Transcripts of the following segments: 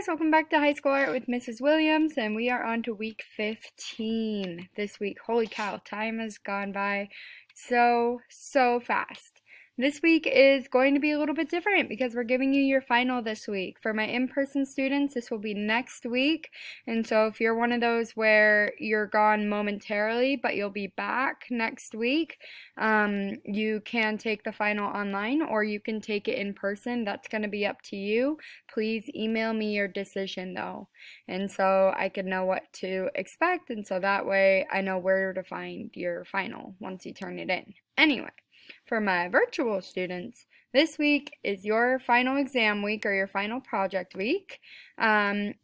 welcome back to High School Art with Mrs. Williams, and we are on to week 15 this week. Holy cow, time has gone by so fast. This week is going to be a little bit different because we're giving you your final this week. For my in-person students, this will be next week, and so if you're one of those where you're gone momentarily, but you'll be back next week, you can take the final online or you can take it in person. That's going to be up to you. Please email me your decision though, and so I can know what to expect, and so that way I know where to find your final once you turn it in. Anyway, for my virtual students, this week is your final exam week or your final project week, and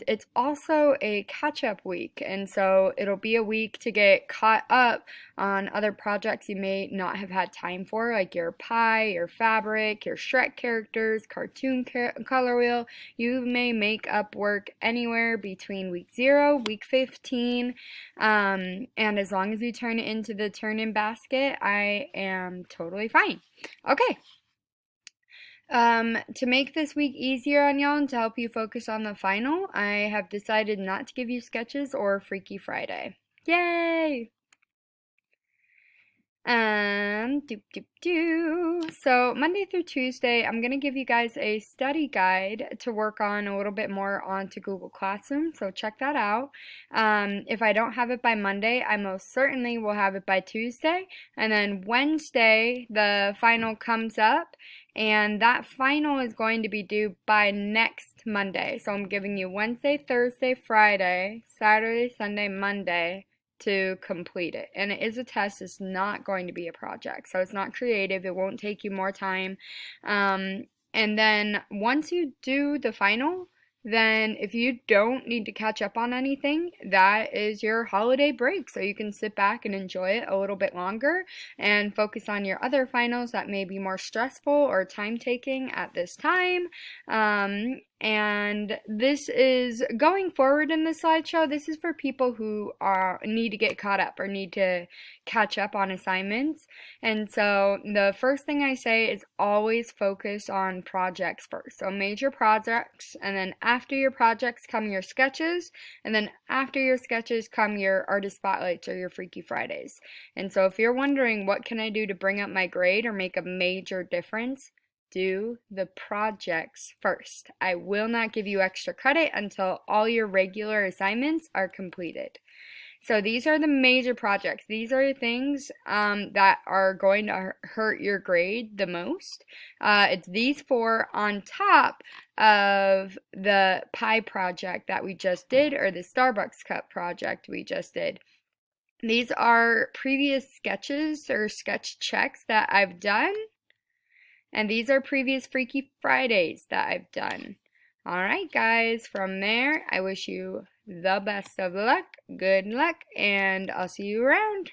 it's also a catch-up week, and so it'll be a week to get caught up on other projects you may not have had time for, like your pie, your fabric, your Shrek characters, cartoon color wheel. You may make up work anywhere between week 0, week 15, and as long as you turn it into the turn-in basket, I am totally fine. Okay. To make this week easier on y'all and to help you focus on the final, I have decided not to give you sketches or Freaky Friday. Yay! So Monday through Tuesday, I'm going to give you guys a study guide to work on a little bit more onto Google Classroom, so check that out. If I don't have it by Monday, I most certainly will have it by Tuesday, and then Wednesday, the final comes up, and that final is going to be due by next Monday. So I'm giving you Wednesday, Thursday, Friday, Saturday, Sunday, Monday to complete it. And it is a test, it's not going to be a project. So it's not creative, it won't take you more time. And then once you do the final, then if you don't need to catch up on anything, that is your holiday break. So you can sit back and enjoy it a little bit longer and focus on your other finals that may be more stressful or time-taking at this time. And this is going forward in the slideshow. This is for people who need to get caught up or need to catch up on assignments. And so the first thing I say is always focus on projects first. So major projects, and then after your projects come your sketches, and then after your sketches come your artist spotlights or your Freaky Fridays. And so if you're wondering what can I do to bring up my grade or make a major difference, do the projects first. I will not give you extra credit until all your regular assignments are completed. So these are the major projects. These are the things that are going to hurt your grade the most. It's these 4 on top of the pie project that we just did, or the Starbucks cup project we just did. These are previous sketches or sketch checks that I've done. And these are previous Freaky Fridays that I've done. Alright guys, from there, I wish you the best of luck, good luck, and I'll see you around.